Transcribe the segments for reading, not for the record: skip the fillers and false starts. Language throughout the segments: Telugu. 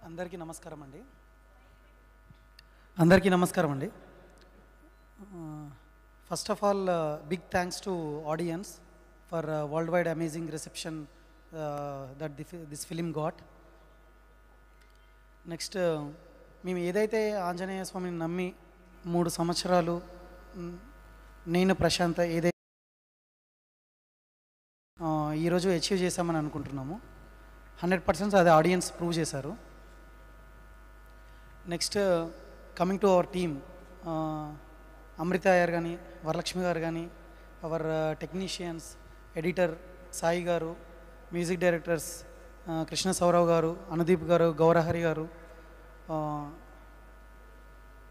అందరికీ నమస్కారం అండి. అందరికీ నమస్కారం అండి. First of all big thanks to audience for world wide amazing reception that this film got. Next మేము ఏదైతే ఆంజనేయ స్వామిని నమ్మి 3 సంవత్సరాలు నేను ప్రశాంత్ ఏదైతే ఈరోజు అచీవ్ చేశామని అనుకుంటున్నాము, 100% అది ఆడియన్స్ ప్రూవ్ చేశారు. Next coming to our team, Amrutha garu కానీ, వరలక్ష్మి గారు కానీ, అవర్ టెక్నీషియన్స్, ఎడిటర్ సాయి గారు, మ్యూజిక్ డైరెక్టర్స్ కృష్ణ సౌరవ్ గారు, అనుదీప్ గారు, గౌరహరి గారు,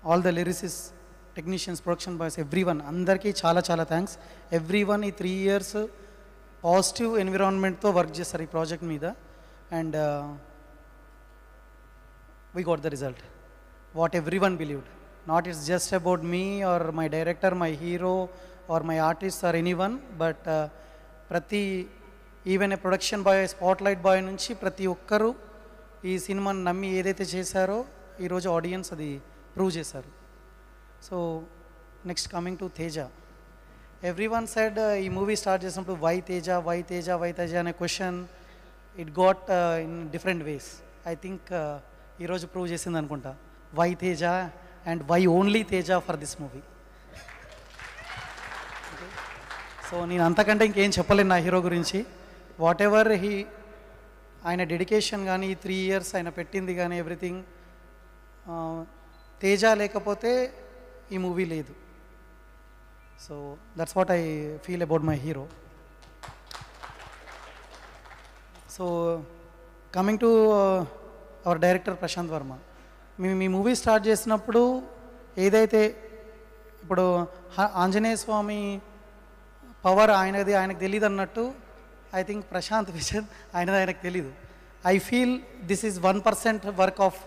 all the lyricists technicians, production boys, everyone, అందరికీ చాలా చాలా థ్యాంక్స్. ఎవ్రీవన్ ఈ 3 years పాజిటివ్ ఎన్విరాన్మెంట్తో వర్క్ చేస్తారు ఈ ప్రాజెక్ట్ మీద. And we got the result what everyone believed. Not it's just about me or my director, my hero or my artist or anyone, but prati even a production boy, spotlight boy nunchi prati okkaru ee cinema nammi edaithe chesaro ee roju audience adi prove chesaru. So next coming to Teja, everyone said ee movie start chesinappudu why Teja ane question it got in different ways. I think ఈరోజు ప్రూవ్ చేసింది అనుకుంటా, why Teja and why only Teja for this movie. So నేను అంతకంటే ఇంకేం చెప్పలేను నా హీరో గురించి. వాట్ ఎవర్ ఆయన డెడికేషన్ కానీ, ఈ 3 years ఆయన పెట్టింది కానీ, ఎవ్రీథింగ్, తేజ లేకపోతే ఈ మూవీ లేదు. So that's what I feel about my hero. So coming to our director Prasanth Varma, మేము ఈ మూవీ స్టార్ట్ చేసినప్పుడు ఏదైతే ఇప్పుడు ఆంజనేయ స్వామి పవర్ ఆయనకు తెలియదు అన్నట్టు, ఐ థింక్ ప్రశాంత్ విజన్ ఆయనకు తెలీదు. I feel this is 1% work of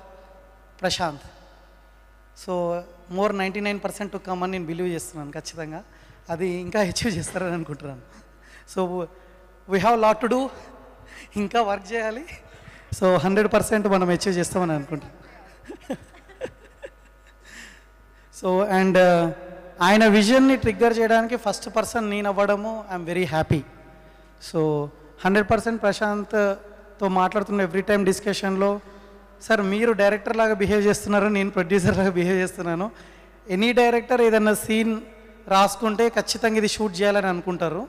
Prasanth. So more 99% to come అని నేను బిలీవ్ చేస్తున్నాను. ఖచ్చితంగా అది ఇంకా అచీవ్ చేస్తారని అనుకుంటున్నాను. So we have lot to do, ఇంకా వర్క్ చేయాలి. సో 100% మనం అచీవ్ చేస్తామని అనుకుంటాం. సో అండ్ ఆయన విజన్ని ట్రిగ్గర్ చేయడానికి ఫస్ట్ పర్సన్ నేను అవ్వడము ఐఎమ్ వెరీ హ్యాపీ. సో 100% ప్రశాంత్తో మాట్లాడుతున్న ఎవ్రీ టైం డిస్కషన్లో, సార్ మీరు డైరెక్టర్ లాగా బిహేవ్ చేస్తున్నారు, నేను ప్రొడ్యూసర్ లాగా బిహేవ్ చేస్తున్నాను. ఎనీ డైరెక్టర్ ఏదైనా సీన్ రాసుకుంటే ఖచ్చితంగా ఇది షూట్ చేయాలని అనుకుంటారు.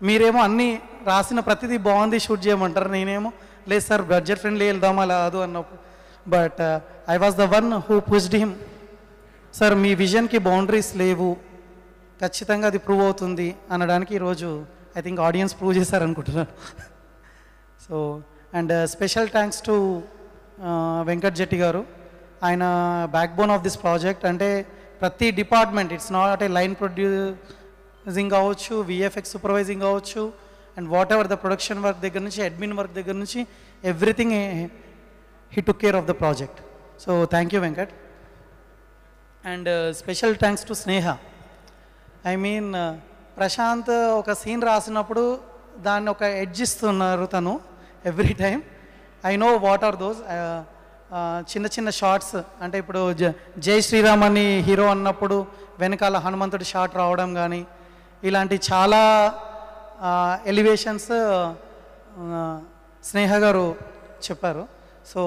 మీరేమో అన్నీ రాసిన ప్రతిదీ బాగుంది షూట్ చేయమంటారు, నేనేమో లేదు సార్ బడ్జెట్ ఫ్రెండ్లీ వెళ్దామా కాదు అన్నప్పుడు. But I was the one who pushed him, sir మీ విజన్కి బౌండరీస్ లేవు, ఖచ్చితంగా అది ప్రూవ్ అవుతుంది అనడానికి ఈరోజు ఐ థింక్ ఆడియన్స్ ప్రూవ్ చేశారనుకుంటున్నాను. So and special thanks to Venkat Jetti garu, ఆయన backbone of this project. అంటే ప్రతి department, it's not a line producing కావచ్చు, విఎఫ్ఎక్స్ సూపర్వైజింగ్ కావచ్చు, and whatever the production work దగ్గర నుంచి, అడ్మిన్ వర్క్ దగ్గర నుంచి, everything he took care of the project. So thank you Venkat. And special thanks to Sneha. I mean Prasanth ఒక సీన్ రాసినప్పుడు దాన్ని ఒక ఎడ్జ్ ఇస్తున్నారు తను every time. I know what are those చిన్న చిన్న షార్ట్స్. అంటే ఇప్పుడు జై శ్రీరామ్ అని హీరో అన్నప్పుడు వెనకాల హనుమంతుడి షాట్ రావడం కానీ, ఇలాంటి చాలా ఎలివేషన్స్ స్నేహ గారు చెప్పారు. So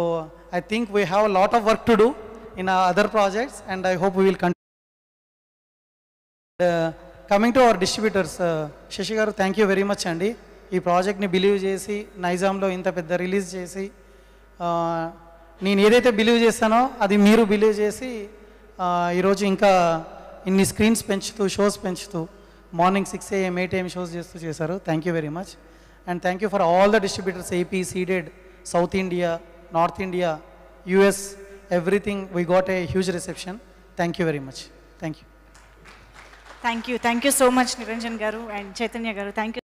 I think we have a lot of work to do in other projects and I hope we will continue. Coming to our distributors, Sasi garu thank you very much అండి. ఈ ప్రాజెక్ట్ని బిలీవ్ చేసి నైజాంలో ఇంత పెద్ద రిలీజ్ చేసి, నేను ఏదైతే బిలీవ్ చేస్తానో అది మీరు బిలీవ్ చేసి ఈరోజు ఇంకా ఇన్ని స్క్రీన్స్ పెంచుతూ, షోస్ పెంచుతూ, మార్నింగ్ 6 AM 8 AM షోస్ చేశారు. Thank you very much. And thank you for all the distributors, AP, Ceded, South India, North India, US, everything. We got a huge reception. Thank you very much. Thank you. Thank you so much Niranjan garu and Chaitanya garu. Thank you.